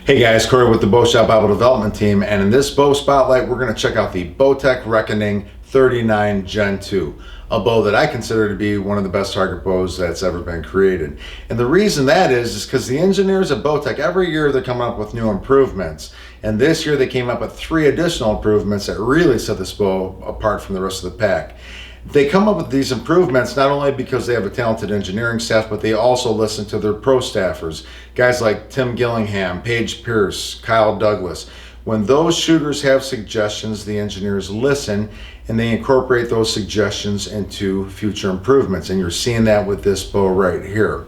Hey guys, Corey with the Bow Shop Bible Development Team, and in this bow spotlight we're going to check out the Bowtech Reckoning 39 Gen 2, a bow that I consider to be one of the best target bows that's ever been created. And the reason that is because the engineers at Bowtech, every year they're coming up with new improvements, and this year they came up with 3 additional improvements that really set this bow apart from the rest of the pack. They come up with these improvements not only because they have a talented engineering staff, but they also listen to their pro staffers, guys like Tim Gillingham, Paige Pierce, Kyle Douglas. When those shooters have suggestions, the engineers listen and they incorporate those suggestions into future improvements, and you're seeing that with this bow right here.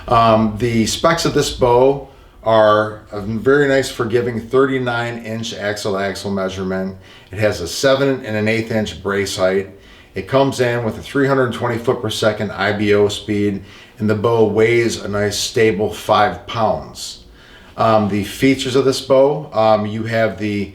The specs of this bow are a very nice forgiving 39-inch axle-to-axle measurement. It has a 7 1/8 inch brace height. It comes in with a 320 foot per second IBO speed, and the bow weighs a nice stable 5 pounds. The features of this bow, you have the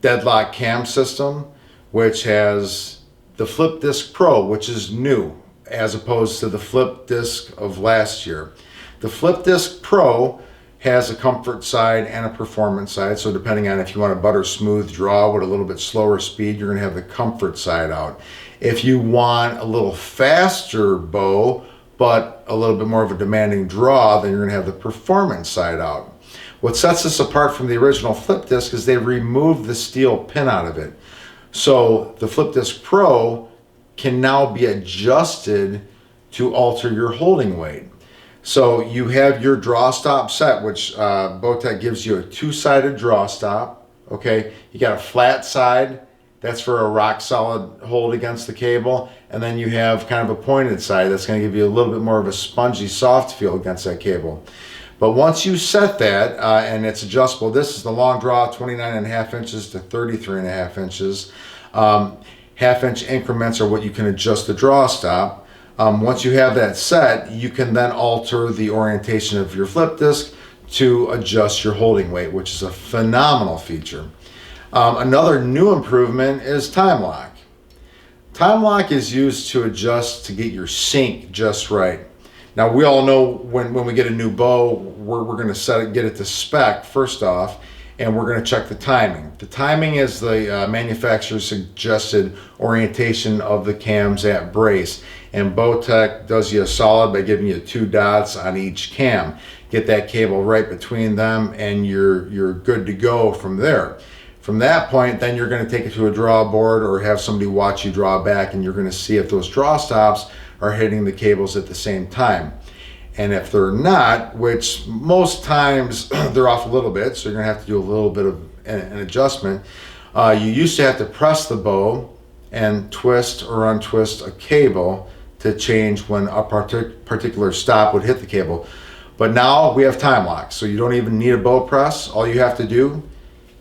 deadlock cam system, which has the Flip Disc Pro, which is new as opposed to the Flip Disc of last year. The Flip Disc Pro has a comfort side and a performance side, so depending on if you want a butter smooth draw with a little bit slower speed, you're going to have the comfort side out. If you want a little faster bow but a little bit more of a demanding draw, then you're going to have the performance side out. What sets this apart from the original Flip Disc is they removed the steel pin out of it, so the Flip Disc Pro can now be adjusted to alter your holding weight. So you have your draw stop set, which Bowtech gives you a 2-sided draw stop. Okay, you got a flat side, that's for a rock solid hold against the cable, and then you have kind of a pointed side that's going to give you a little bit more of a spongy soft feel against that cable. But once you set that, and it's adjustable, this is the long draw, 29.5 inches to 33.5 inches. Half-inch increments are what you can adjust the draw stop. Once you have that set, you can then alter the orientation of your flip disc to adjust your holding weight, which is a phenomenal feature. Another new improvement is time lock. Time lock is used to adjust to get your sync just right. Now we all know when we get a new bow, we're going to get it to spec first off, and we're going to check the timing. The timing is the manufacturer's suggested orientation of the cams at brace, and Bowtech does you a solid by giving you 2 dots on each cam. Get that cable right between them and you're good to go from there. From that point, then you're going to take it to a draw board or have somebody watch you draw back, and you're going to see if those draw stops are hitting the cables at the same time. And if they're not, which most times they're off a little bit, so you're going to have to do a little bit of an adjustment. You used to have to press the bow and twist or untwist a cable to change when a particular stop would hit the cable. But now we have time lock, so you don't even need a bow press. All you have to do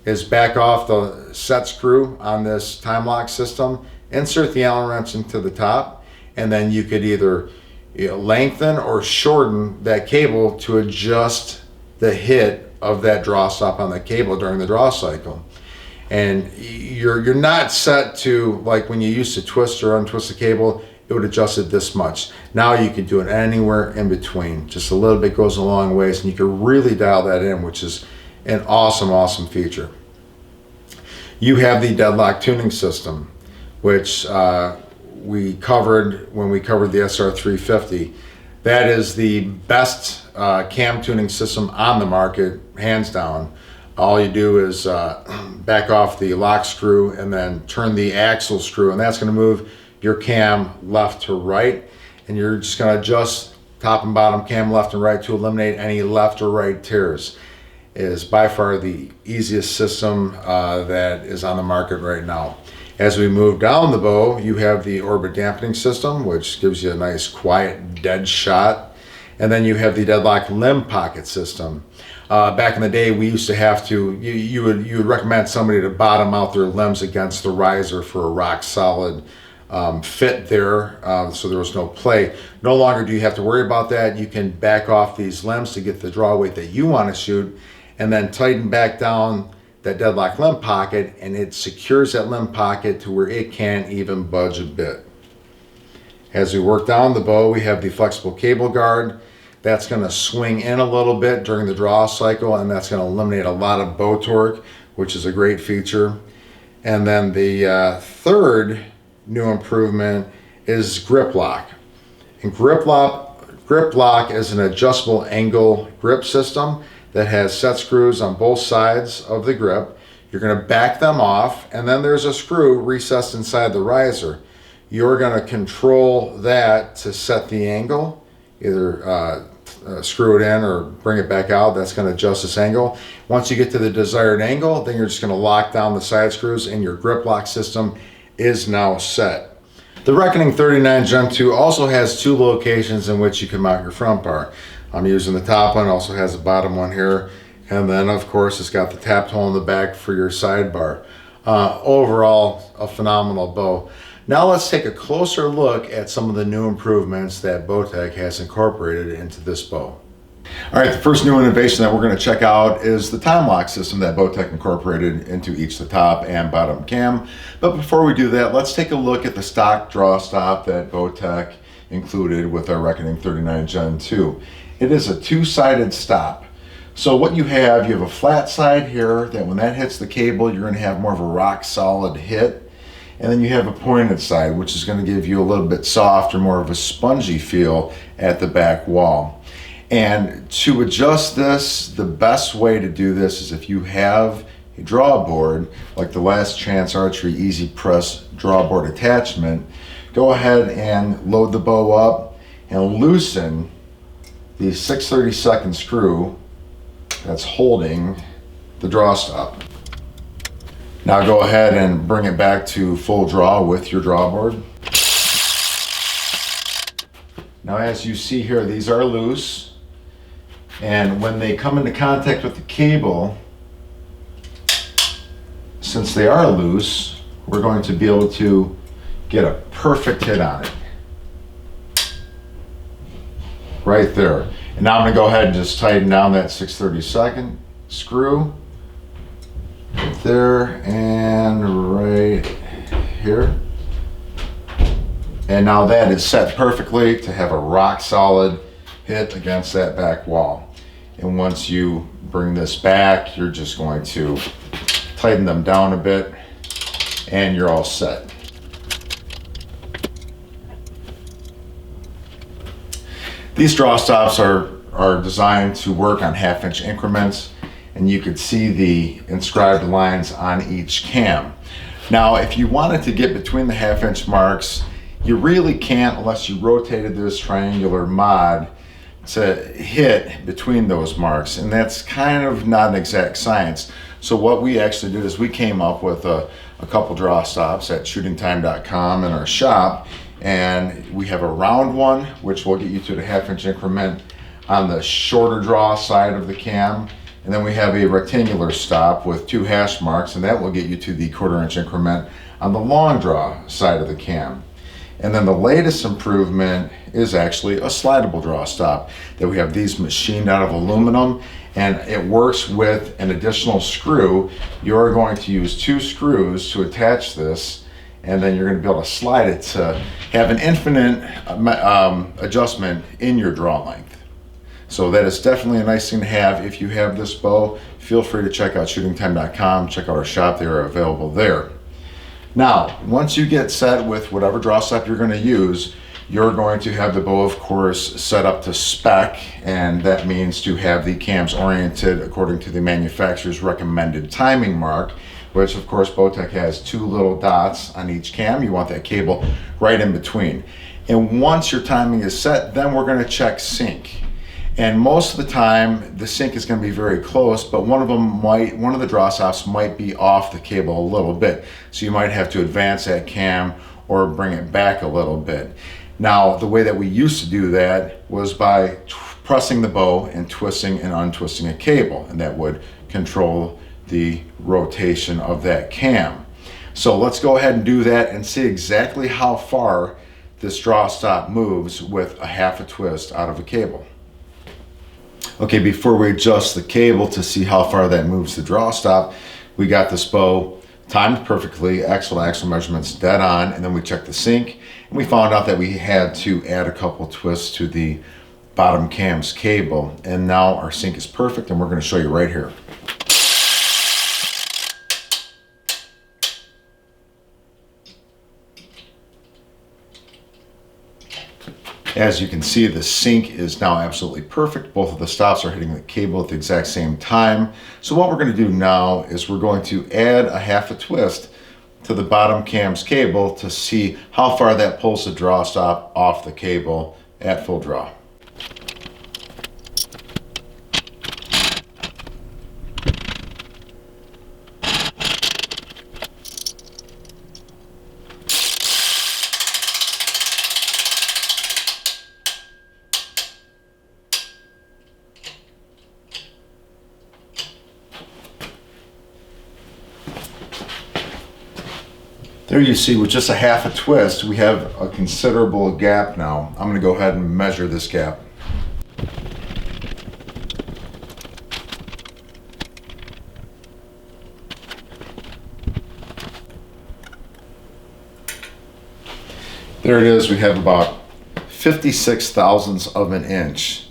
is back off the set screw on this time lock system, insert the Allen wrench into the top, and then you could either lengthen or shorten that cable to adjust the hit of that draw stop on the cable during the draw cycle. And you're not set to, like when you used to twist or untwist the cable, it would adjust it this much. Now you can do it anywhere in between. Just a little bit goes a long ways, and you can really dial that in, which is an awesome feature. You have the deadlock tuning system, which we covered when we covered the SR350. That is the best cam tuning system on the market, hands down. All you do is back off the lock screw and then turn the axle screw, and that's going to move your cam left to right, and you're just going to adjust top and bottom cam left and right to eliminate any left or right tears. It is by far the easiest system that is on the market right now. As we move down the bow, you have the orbit dampening system, which gives you a nice quiet dead shot, and then you have the deadlock limb pocket system. Back in the day, we used to have to, you would recommend somebody to bottom out their limbs against the riser for a rock solid fit there, so there was no play. No longer do you have to worry about that. You can back off these limbs to get the draw weight that you want to shoot, and then tighten back down that deadlock limb pocket, and it secures that limb pocket to where it can't even budge a bit. As we work down the bow, we have the flexible cable guard. That's going to swing in a little bit during the draw cycle, and that's going to eliminate a lot of bow torque, which is a great feature. And then the third new improvement is grip lock. And grip lock is an adjustable angle grip system that has set screws on both sides of the grip. You're going to back them off, and then there's a screw recessed inside the riser. You're going to control that to set the angle, either screw it in or bring it back out. That's going to adjust this angle. Once you get to the desired angle, then you're just going to lock down the side screws, and your grip lock system is now set. The Reckoning 39 Gen 2 also has two locations in which you can mount your front bar. I'm using the top one, also has the bottom one here, and then of course it's got the tapped hole in the back for your sidebar. Overall, a phenomenal bow. Now let's take a closer look at some of the new improvements that Bowtech has incorporated into this bow. All right, the first new innovation that we're going to check out is the time lock system that Bowtech incorporated into each the top and bottom cam. But before we do that, let's take a look at the stock draw stop that Bowtech included with our Reckoning 39 Gen 2. It is a two-sided stop. So what you have a flat side here that when that hits the cable, you're going to have more of a rock solid hit. And then you have a pointed side, which is going to give you a little bit softer, more of a spongy feel at the back wall. And to adjust this, the best way to do this is if you have a draw board, like the Last Chance Archery Easy Press draw board attachment, go ahead and load the bow up and loosen the 6/32 screw that's holding the draw stop. Now go ahead and bring it back to full draw with your draw board. Now as you see here, these are loose. And when they come into contact with the cable, since they are loose, we're going to be able to get a perfect hit on it. Right there. And now I'm going to go ahead and just tighten down that 6/32 screw. Right there and right here. And now that is set perfectly to have a rock solid hit against that back wall. And once you bring this back, you're just going to tighten them down a bit and you're all set. These draw stops are designed to work on 1/2 inch increments, and you could see the inscribed lines on each cam. Now, if you wanted to get between the 1/2 inch marks, you really can't unless you rotated this triangular mod to hit between those marks, and that's kind of not an exact science. So what we actually did is we came up with a couple draw stops at shootingtime.com in our shop, and we have a round one which will get you to the 1/2 inch increment on the shorter draw side of the cam, and then we have a rectangular stop with 2 hash marks, and that will get you to the 1/4 inch increment on the long draw side of the cam. And then the latest improvement is actually a slidable draw stop that we have these machined out of aluminum, and it works with an additional screw. You're going to use 2 screws to attach this, and then you're going to be able to slide it to have an infinite adjustment in your draw length. So that is definitely a nice thing to have. If you have this bow, feel free to check out shootingtime.com, check out our shop, they are available there. Now, once you get set with whatever draw stop you're going to use, you're going to have the bow, of course, set up to spec, and that means to have the cams oriented according to the manufacturer's recommended timing mark, which of course Bowtech has 2 little dots on each cam. You want that cable right in between. And once your timing is set, then we're going to check sync. And most of the time, the sync is going to be very close, but one of the draw stops might be off the cable a little bit. So you might have to advance that cam or bring it back a little bit. Now, the way that we used to do that was by pressing the bow and twisting and untwisting a cable, and that would control the rotation of that cam. So let's go ahead and do that and see exactly how far this draw stop moves with a 1/2 twist out of a cable. Okay, before we adjust the cable to see how far that moves the draw stop, we got this bow timed perfectly, axle to axle measurements dead on, and then we checked the sync, and we found out that we had to add a couple twists to the bottom cam's cable, and now our sync is perfect, and we're going to show you right here. As you can see, the sync is now absolutely perfect. Both of the stops are hitting the cable at the exact same time. So what we're going to do now is we're going to add a half a twist to the bottom cam's cable to see how far that pulls the draw stop off the cable at full draw. There you see, with just a half a twist, we have a considerable gap now. I'm going to go ahead and measure this gap. There it is. We have about 56 thousandths of an inch.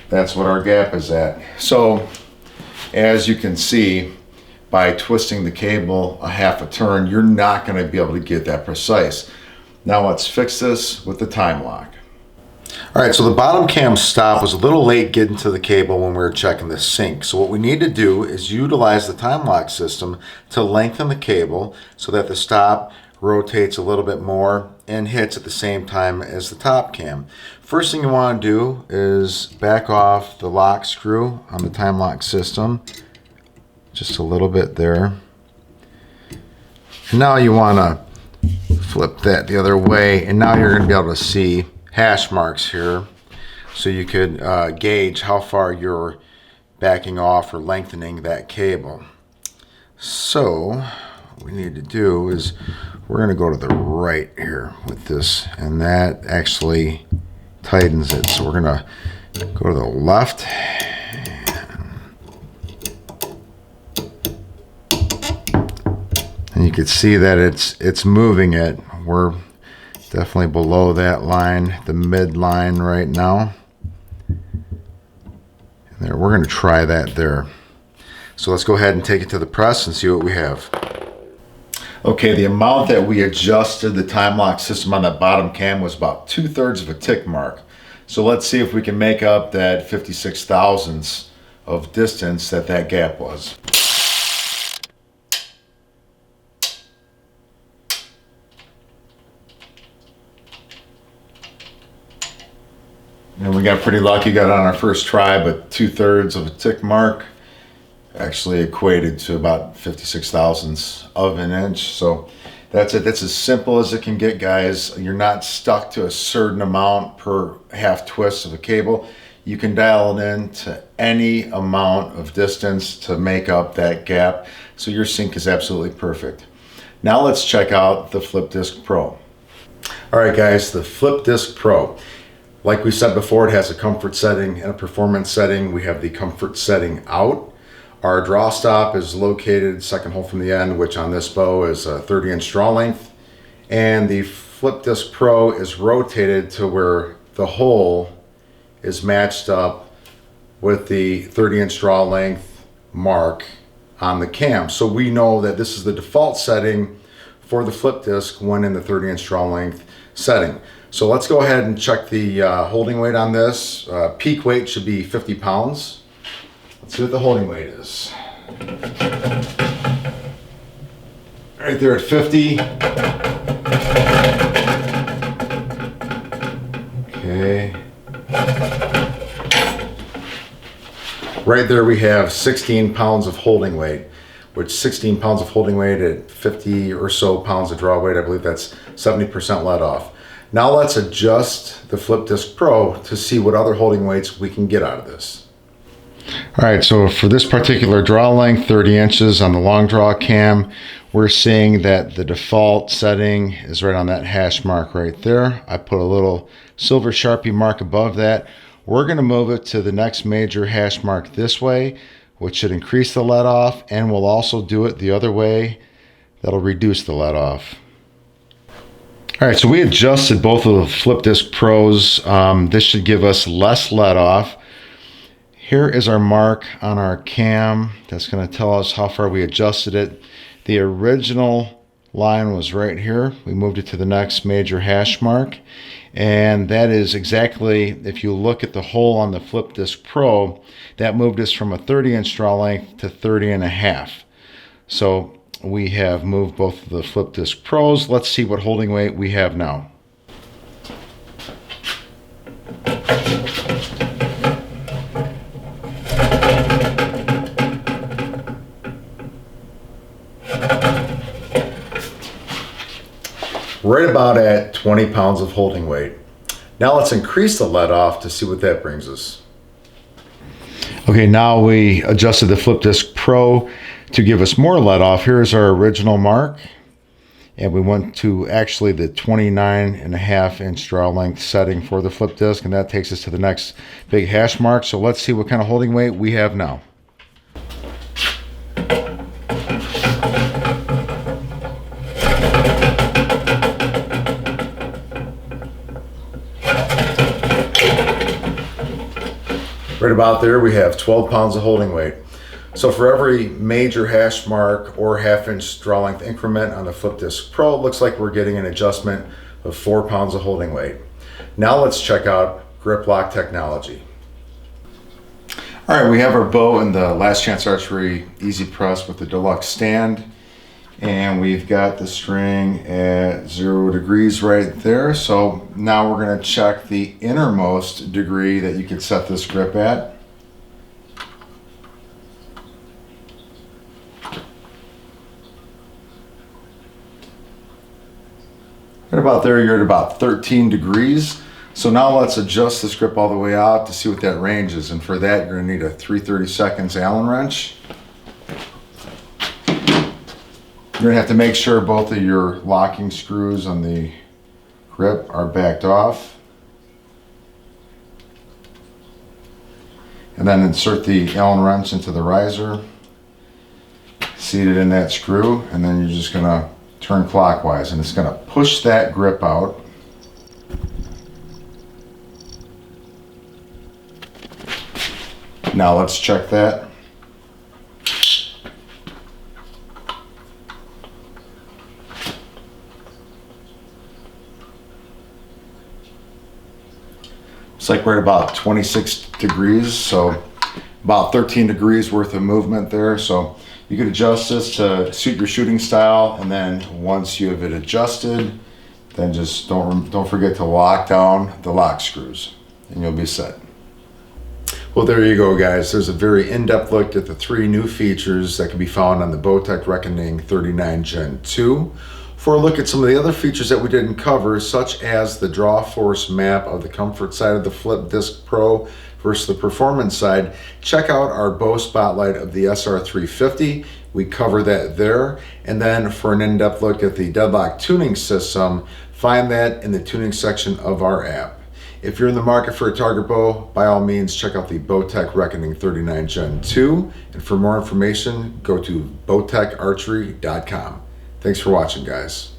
That's what our gap is at. So, as you can see, by twisting the cable a half a turn, you're not going to be able to get that precise. Now let's fix this with the time lock. All right, so the bottom cam stop was a little late getting to the cable when we were checking the sync. So what we need to do is utilize the time lock system to lengthen the cable so that the stop rotates a little bit more and hits at the same time as the top cam. First thing you want to do is back off the lock screw on the time lock system. Just a little bit there. And now you want to flip that the other way, and now you're going to be able to see hash marks here, so you could gauge how far you're backing off or lengthening that cable. So what we need to do is we're going to go to the right here with this, and that actually tightens it. So we're going to go to the left. And you can see that it's moving it. We're definitely below that line, the mid line right now. And there, we're going to try that there. So let's go ahead and take it to the press and see what we have. Okay, the amount that we adjusted the time lock system on that bottom cam was about 2/3 of a tick mark. So let's see if we can make up that 56 thousandths of distance that gap was. And we got pretty lucky, got on our first try, but 2/3 of a tick mark actually equated to about 56 thousandths of an inch. So that's it. That's as simple as it can get, guys. You're not stuck to a certain amount per half twist of a cable. You can dial it in to any amount of distance to make up that gap. So your sync is absolutely perfect. Now let's check out the Flip Disc Pro. All right, guys, the Flip Disc Pro. Like we said before, it has a comfort setting and a performance setting. We have the comfort setting out. Our draw stop is located second hole from the end, which on this bow is a 30-inch draw length. And the Flip Disc Pro is rotated to where the hole is matched up with the 30-inch draw length mark on the cam. So we know that this is the default setting for the flip disc when in the 30-inch draw length setting. So let's go ahead and check the holding weight on this. Peak weight should be 50 pounds. Let's see what the holding weight is. Right there at 50. Okay. Right there we have 16 pounds of holding weight, which 16 pounds of holding weight at 50 or so pounds of draw weight, I believe that's 70% let off. Now let's adjust the Flip Disc Pro to see what other holding weights we can get out of this. All right, so for this particular draw length, 30 inches on the long draw cam, we're seeing that the default setting is right on that hash mark right there. I put a little silver Sharpie mark above that. We're going to move it to the next major hash mark this way, which should increase the let off, and we'll also do it the other way. That'll reduce the let off. All right, so we adjusted both of the Flip Disc Pros. This should give us less let off. Here is our mark on our cam. That's going to tell us how far we adjusted it. The original line was right here. We moved it to the next major hash mark. And that is exactly, if you look at the hole on the Flip Disc Pro, that moved us from a 30-inch draw length to 30.5. So we have moved both of the Flip Disc Pros. Let's see what holding weight we have now. Right about at 20 pounds of holding weight. Now let's increase the let off to see what that brings us. Okay, now we adjusted the Flip Disc Pro to give us more let off. Here's our original mark, and we went to actually the 29.5-inch draw length setting for the flip disc, and that takes us to the next big hash mark. So let's see what kind of holding weight we have now. Right about there, we have 12 pounds of holding weight. So for every major hash mark or half-inch draw length increment on the Flip Disc Pro, it looks like we're getting an adjustment of 4 pounds of holding weight. Now let's check out grip lock technology. All right, we have our bow in the Last Chance Archery Easy Press with the deluxe stand, and we've got the string at 0 degrees right there. So now we're going to check the innermost degree that you could set this grip at. Right about there, you're at about 13 degrees. So now let's adjust this grip all the way out to see what that range is. And for that, you're going to need a 3/32 Allen wrench. You're going to have to make sure both of your locking screws on the grip are backed off. And then insert the Allen wrench into the riser, seat it in that screw, and then you're just going to turn clockwise, and it's going to push that grip out. Now let's check that. It's like we're at about 26 degrees, so about 13 degrees worth of movement there. So you could adjust this to suit your shooting style, and then once you have it adjusted, then just don't forget to lock down the lock screws, and you'll be set. Well, there you go, guys. There's a very in-depth look at the 3 new features that can be found on the Bowtech Reckoning 39 Gen 2. For a look at some of the other features that we didn't cover, such as the draw force map of the comfort side of the Flip Disc Pro versus the performance side, check out our bow spotlight of the SR350. We cover that there. And then for an in-depth look at the deadlock tuning system, find that in the tuning section of our app. If you're in the market for a target bow, by all means, check out the Bowtech Reckoning 39 Gen 2. And for more information, go to bowtecharchery.com. Thanks for watching, guys.